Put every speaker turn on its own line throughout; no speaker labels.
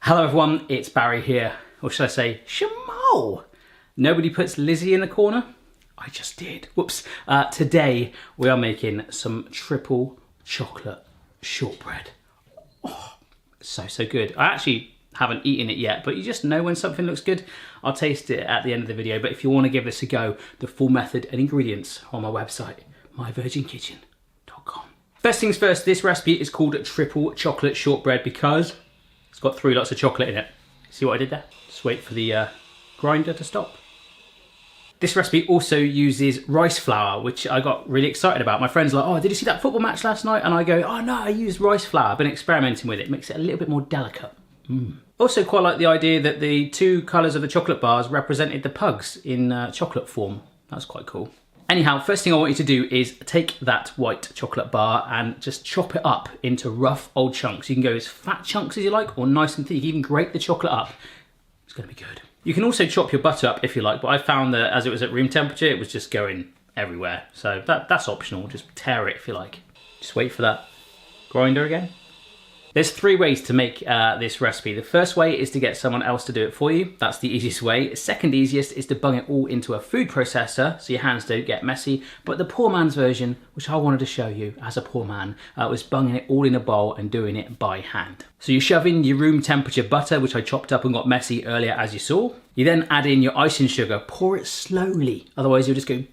Hello everyone, it's Barry here, or should I say, Shamo. Nobody puts Lizzie in the corner? I just did. Whoops. Today we are making some triple chocolate shortbread. Oh, so good. I actually haven't eaten it yet, but you just know when something looks good. I'll taste it at the end of the video, but if you want to give this a go, the full method and ingredients are on my website, myvirginkitchen.com. First things first, this recipe is called triple chocolate shortbread because it's got 3 lots of chocolate in it. See what I did there? Just wait for the grinder to stop. This recipe also uses rice flour, which I got really excited about. My friends are like, oh, did you see that football match last night? And I go, oh no, I used rice flour. I've been experimenting with it. It makes it a little bit more delicate. Also quite like the idea that the 2 colours of the chocolate bars represented the pugs in chocolate form. That's quite cool. Anyhow, first thing I want you to do is take that white chocolate bar and just chop it up into rough old chunks. You can go as fat chunks as you like or nice and thick. You can even grate the chocolate up. It's going to be good. You can also chop your butter up if you like, but I found that as it was at room temperature, it was just going everywhere. So that's optional. Just tear it if you like. Just wait for that grinder again. There's 3 ways to make this recipe. The first way is to get someone else to do it for you. That's the easiest way. Second easiest is to bung it all into a food processor so your hands don't get messy. But the poor man's version, which I wanted to show you as a poor man, was bunging it all in a bowl and doing it by hand. So you shove in your room temperature butter, which I chopped up and got messy earlier as you saw. You then add in your icing sugar, pour it slowly. Otherwise you'll just go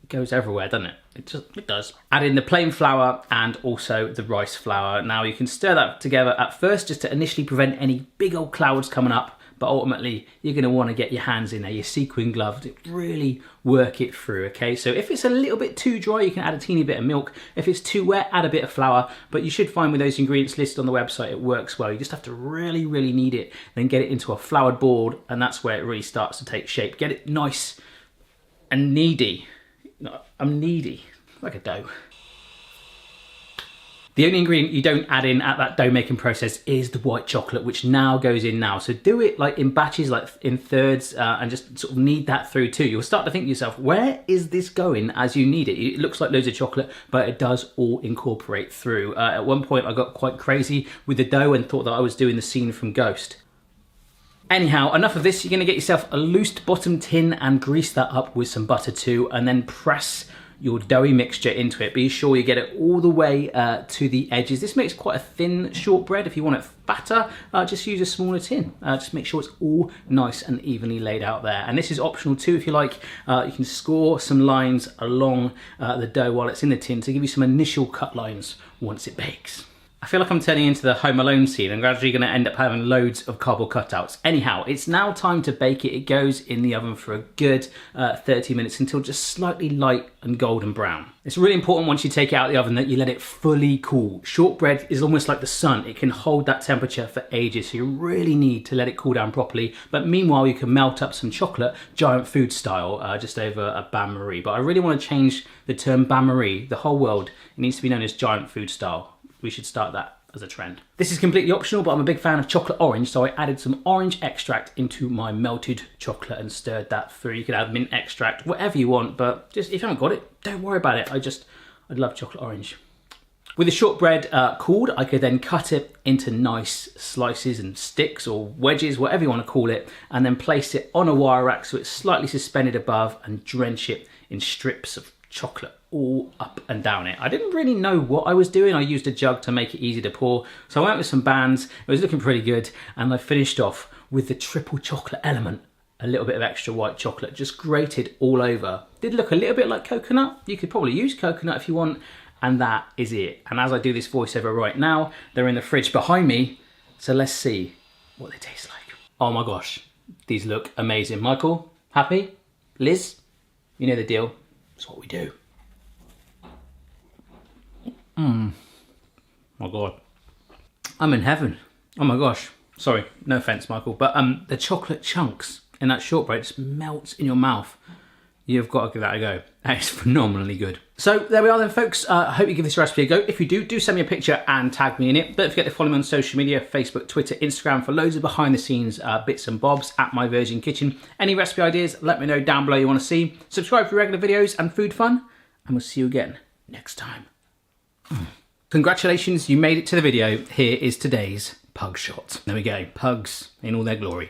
goes everywhere, doesn't it? It does. Add in the plain flour and also the rice flour. Now you can stir that together at first just to initially prevent any big old clouds coming up, but ultimately you're going to want to get your hands in there, your sequin glove, to really work it through, okay? So if it's a little bit too dry, you can add a teeny bit of milk. If it's too wet, add a bit of flour, but you should find with those ingredients listed on the website, it works well. You just have to really, really knead it, then get it into a floured board, and that's where it really starts to take shape. Get it nice and kneady. No, I'm needy, like a dough. The only ingredient you don't add in at that dough making process is the white chocolate, which now goes in now. So do it like in batches, like in thirds, and just sort of knead that through too. You'll start to think to yourself, where is this going as you knead it? It looks like loads of chocolate, but it does all incorporate through. At one point I got quite crazy with the dough and thought that I was doing the scene from Ghost. Anyhow, enough of this. You're going to get yourself a loose bottom tin and grease that up with some butter too, and then press your doughy mixture into it. Be sure you get it all the way to the edges. This makes quite a thin shortbread. If you want it fatter, just use a smaller tin. Just make sure it's all nice and evenly laid out there. And this is optional too. If you like, you can score some lines along the dough while it's in the tin to give you some initial cut lines once it bakes. I feel like I'm turning into the Home Alone scene. I'm gradually going to end up having loads of cardboard cutouts. Anyhow, it's now time to bake it. It goes in the oven for a good 30 minutes until just slightly light and golden brown. It's really important once you take it out of the oven that you let it fully cool. Shortbread is almost like the sun. It can hold that temperature for ages, so you really need to let it cool down properly. But meanwhile, you can melt up some chocolate, giant food style, just over a bain-marie. But I really want to change the term bain-marie. The whole world, it needs to be known as giant food style. We should start that as a trend. This is completely optional, but I'm a big fan of chocolate orange, so I added some orange extract into my melted chocolate and stirred that through. You could add mint extract, whatever you want, but just if you haven't got it, don't worry about it. I'd love chocolate orange. With the shortbread cooled, I could then cut it into nice slices and sticks or wedges, whatever you want to call it, and then place it on a wire rack so it's slightly suspended above and drench it in strips of chocolate all up and down it. I didn't really know what I was doing. I used a jug to make it easy to pour. So I went with some bands. It was looking pretty good. And I finished off with the triple chocolate element. A little bit of extra white chocolate, just grated all over. Did look a little bit like coconut. You could probably use coconut if you want. And that is it. And as I do this voiceover right now, they're in the fridge behind me. So let's see what they taste like. Oh my gosh, these look amazing. Michael, happy? Liz, you know the deal. That's what we do. My God, I'm in heaven. Oh my gosh, sorry, no offense, Michael, but the chocolate chunks in that shortbread just melts in your mouth. You've got to give that a go. That is phenomenally good. So there we are then, folks. I hope you give this recipe a go. If you do send me a picture and tag me in it. Don't forget to follow me on social media, Facebook, Twitter, Instagram, for loads of behind the scenes bits and bobs at My Virgin Kitchen. Any recipe ideas, let me know down below you want to see. Subscribe for regular videos and food fun, and we'll see you again next time. Congratulations, you made it to the video. Here is today's pug shot. There we go, pugs in all their glory.